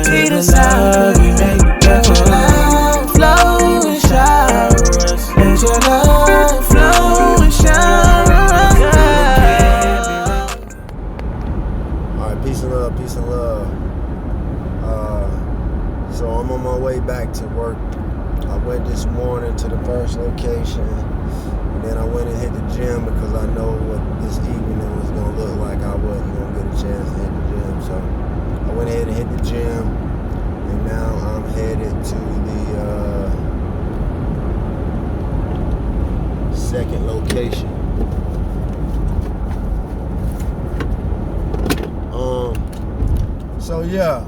See the sound we make. Let your love flow and shower us. Let your love flow and shower us. Alright, peace and love, peace and love. So I'm on my way back to work. I went this morning to the first location, and then I went and hit the gym because I know what this evening was going to look like. I wasn't going to get a chance to hit the gym, so I went ahead and hit the gym, and now I'm headed to the second location. So yeah,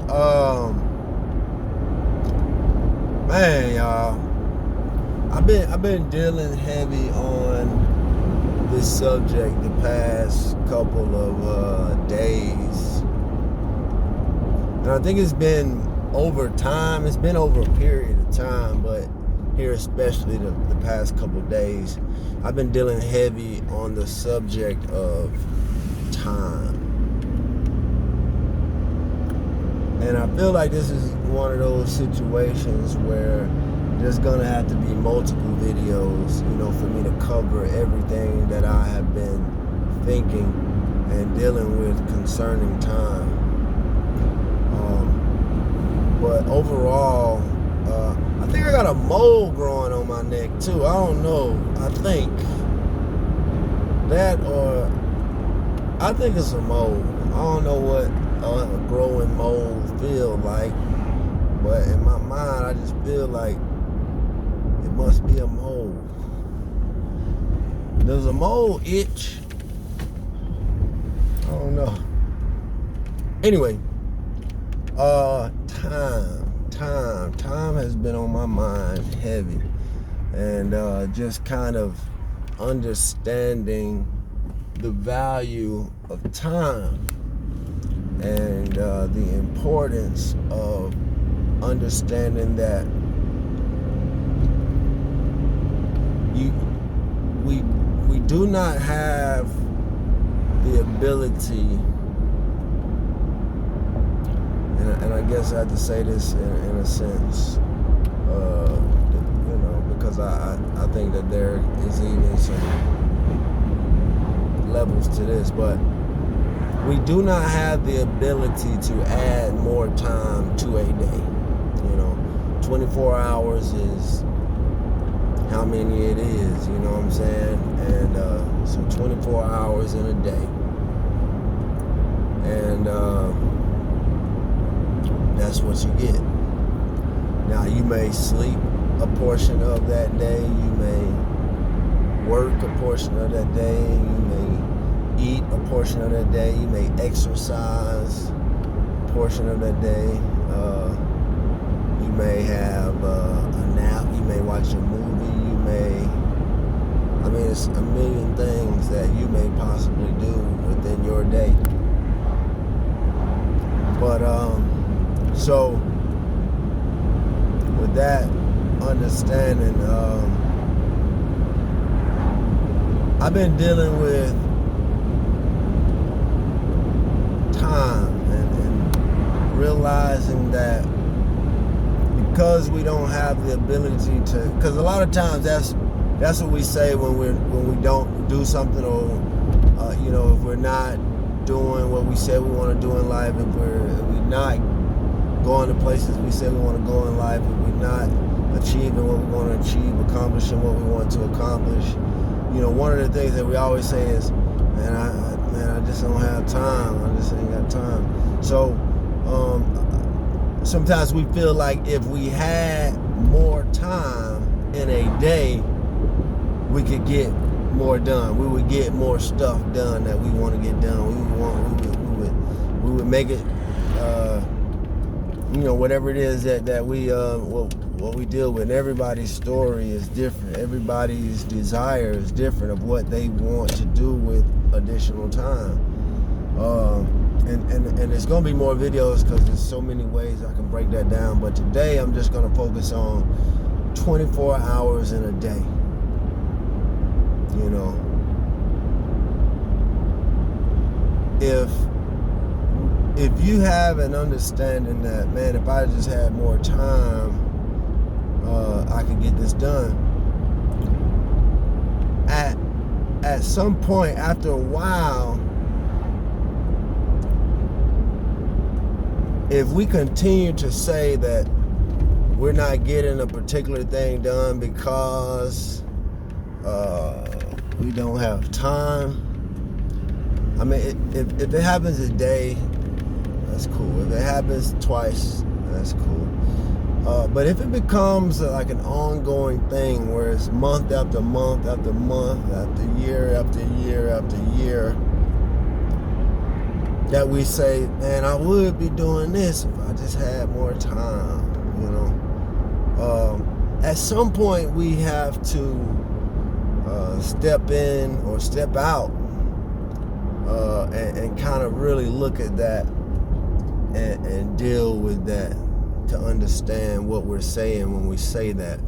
man, y'all, I've been dealing heavy on this subject the past couple of days, and I think it's been over time. It's been over a period of time, but here especially the past couple of days, I've been dealing heavy on the subject of time. And I feel like this is one of those situations where there's gonna have to be multiple videos, for me to cover everything that I have been thinking and dealing with concerning time. But overall, I think I got a mole growing on my neck too. I don't know. I think that, or I think it's a mole. I don't know what a growing mole feel like, but in my mind I just feel like it must be a mole. Does a mole itch? I don't know. Anyway, time has been on my mind heavy, and just kind of understanding the value of time. And the importance of understanding that we do not have the ability, and I guess I have to say this in a sense, because I think that there is even some levels to this, but we do not have the ability to add more time to a day. 24 hours is how many it is, you know what I'm saying? And so 24 hours in a day. And that's what you get. Now, you may sleep a portion of that day, you may work a portion of that day, you may eat a portion of that day, you may exercise a portion of that day, you may have a nap, you may watch a movie, it's a million things that you may possibly do within your day. But so with that understanding, I've been dealing with time and realizing that because we don't have the ability to, because a lot of times that's what we say when we don't do something, or if we're not doing what we say we want to do in life, if we're not going to places we say we want to go in life, if we're not achieving what we want to achieve, accomplishing what we want to accomplish, one of the things that we always say is, man, I just don't have time. I just ain't got time. So sometimes we feel like if we had more time in a day, we could get more done. We would get more stuff done that we want to get done. We would make it, whatever it is that we what we deal with. Everybody's story is different. Everybody's desire is different of what they want to do with additional time. And it's gonna be more videos because there's so many ways I can break that down. But today I'm just gonna focus on 24 hours in a day. if you have an understanding that, man, if I just had more time, I could get this done. At some point, after a while, if we continue to say that we're not getting a particular thing done because we don't have time. I mean, if it happens a day, that's cool. If it happens twice, that's cool. But if it becomes like an ongoing thing where it's month after month after month after year after year after year, that we say, man, I would be doing this if I just had more time, you know. At some point we have to step in or step out and kind of really look at that and deal with that, to understand what we're saying when we say that.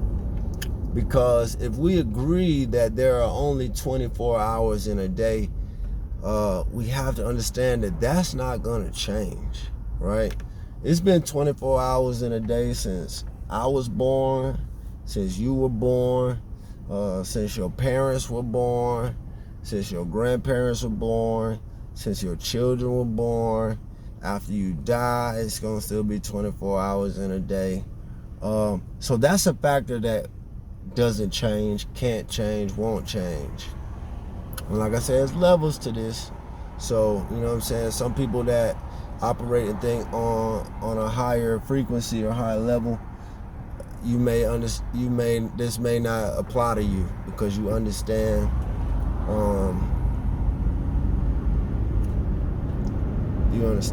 Because if we agree that there are only 24 hours in a day, we have to understand that that's not going to change, right? It's been 24 hours in a day since I was born, since you were born, since your parents were born, since your grandparents were born, since your children were born. After you die, it's going to still be 24 hours in a day. So that's a factor that doesn't change, can't change, won't change. And like I said, there's levels to this. So, you know what I'm saying? Some people that operate and think on a higher frequency or higher level, this may not apply to you because you understand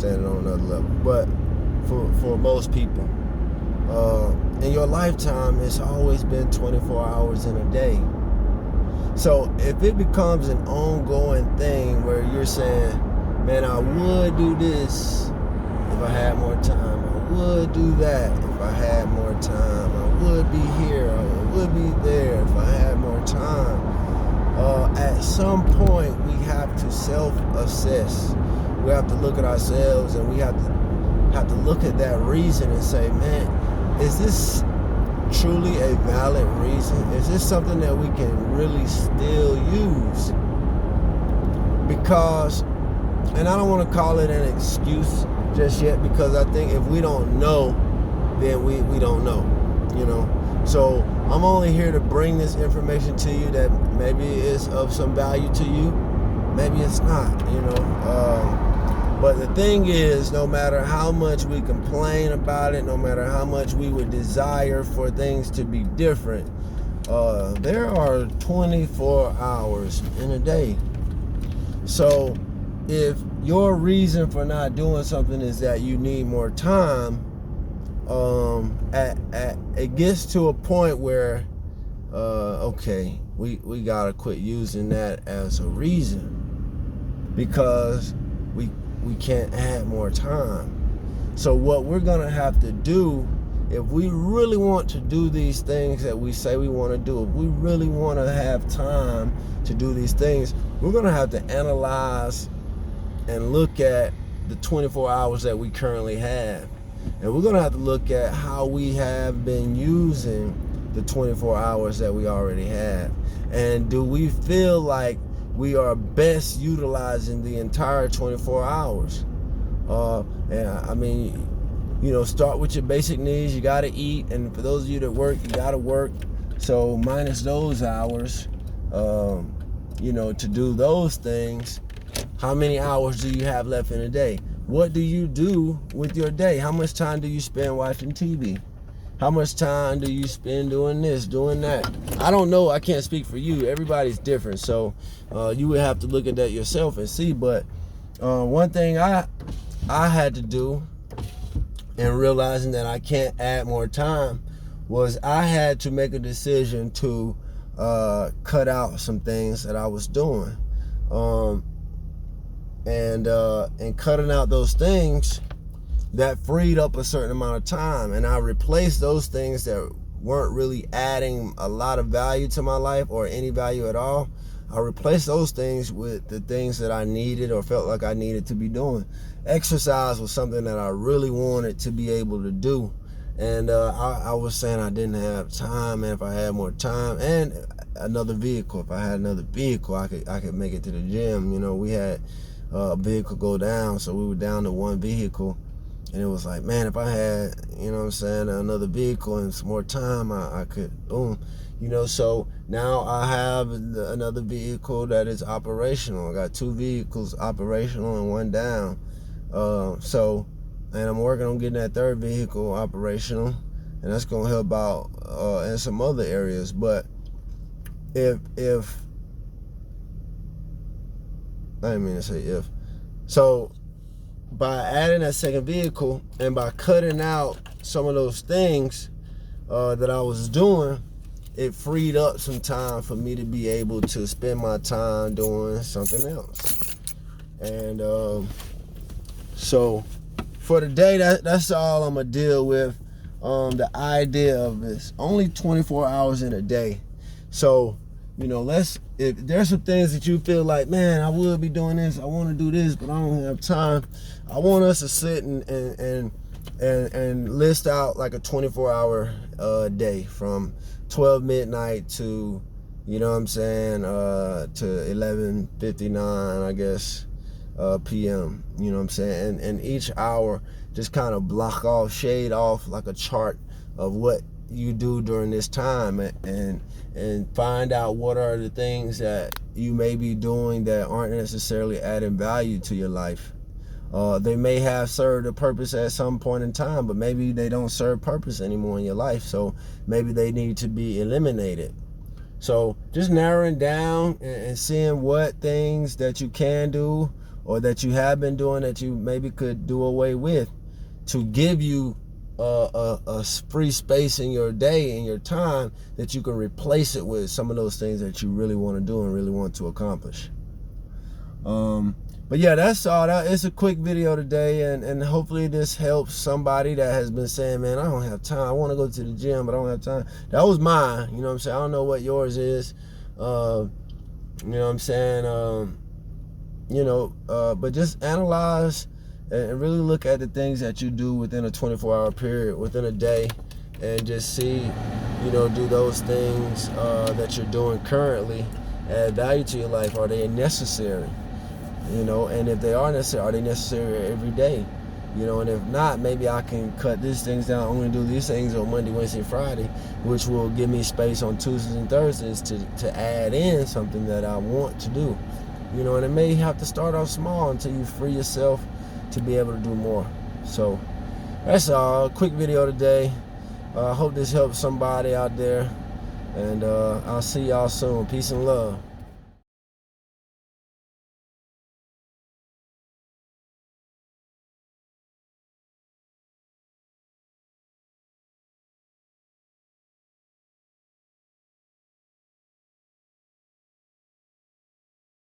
it on another level. But for most people, in your lifetime, it's always been 24 hours in a day. So if it becomes an ongoing thing where you're saying, man, I would do this if I had more time, I would do that if I had more time, I would be here, I would be there if I had more time, at some point we have to self-assess. We have to look at ourselves, and we have to look at that reason and say, man, is this truly a valid reason? Is this something that we can really still use? Because, and I don't want to call it an excuse just yet, because I think if we don't know, then we don't know, you know. So I'm only here to bring this information to you that maybe is of some value to you, maybe it's not, you know. But the thing is, no matter how much we complain about it, no matter how much we would desire for things to be different, there are 24 hours in a day. So if your reason for not doing something is that you need more time, it gets to a point where, okay, we gotta quit using that as a reason, because we can't add more time. So what we're gonna have to do, if we really want to do these things that we say we want to do, if we really want to have time to do these things, we're gonna have to analyze and look at the 24 hours that we currently have. And we're gonna have to look at how we have been using the 24 hours that we already have. And do we feel like we are best utilizing the entire 24 hours? And I mean, you know, start with your basic needs. You got to eat, and for those of you that work, you got to work. So minus those hours, you know, to do those things, how many hours do you have left in a day? What do you do with your day? How much time do you spend watching TV? How much time do you spend doing this, doing that? I don't know. I can't speak for you. Everybody's different. So you would have to look at that yourself and see. But one thing I had to do in realizing that I can't add more time was I had to make a decision to cut out some things that I was doing. And cutting out those things, that freed up a certain amount of time, and I replaced those things that weren't really adding a lot of value to my life or any value at all. I replaced those things with the things that I needed or felt like I needed to be doing. Exercise was something that I really wanted to be able to do. And I was saying I didn't have time, and if I had more time and another vehicle, if I had another vehicle, I could make it to the gym. You know, we had a vehicle go down, so we were down to one vehicle. And it was like, man, if I had, you know what I'm saying, another vehicle and some more time, I could, boom. You know, so now I have another vehicle that is operational. I got 2 vehicles operational and 1 down. And I'm working on getting that 3rd vehicle operational. And that's going to help out in some other areas. But if I didn't mean to say if. So by adding that 2nd vehicle and by cutting out some of those things that I was doing, it freed up some time for me to be able to spend my time doing something else. And so for today, that's all I'm gonna deal with. The idea of this only 24 hours in a day. So, you know, if there's some things that you feel like, man, I would be doing this, I want to do this, but I don't have time. I want us to sit and list out like a 24-hour day from 12 midnight to, you know what I'm saying, to 11:59, I guess, p.m. You know what I'm saying, and each hour just kind of block off, shade off like a chart of what you do during this time, and find out what are the things that you may be doing that aren't necessarily adding value to your life. They may have served a purpose at some point in time, but maybe they don't serve purpose anymore in your life, so maybe they need to be eliminated. So just narrowing down and seeing what things that you can do or that you have been doing that you maybe could do away with to give you a free space in your day and your time that you can replace it with some of those things that you really want to do and really want to accomplish. But yeah, that's all. It's a quick video today, and hopefully this helps somebody that has been saying, man, I don't have time. I want to go to the gym, but I don't have time. That was mine. You know what I'm saying? I don't know what yours is. You know what I'm saying? But just analyze and really look at the things that you do within a 24-hour period, within a day, and just see, do those things that you're doing currently add value to your life? Are they necessary? And if they are necessary, are they necessary every day? And if not, maybe I can cut these things down. I'm going to do these things on Monday, Wednesday, and Friday, which will give me space on Tuesdays and Thursdays to add in something that I want to do. And it may have to start off small until you free yourself to be able to do more. So that's all. Quick video today. I hope this helps somebody out there. And I'll see y'all soon. Peace and love.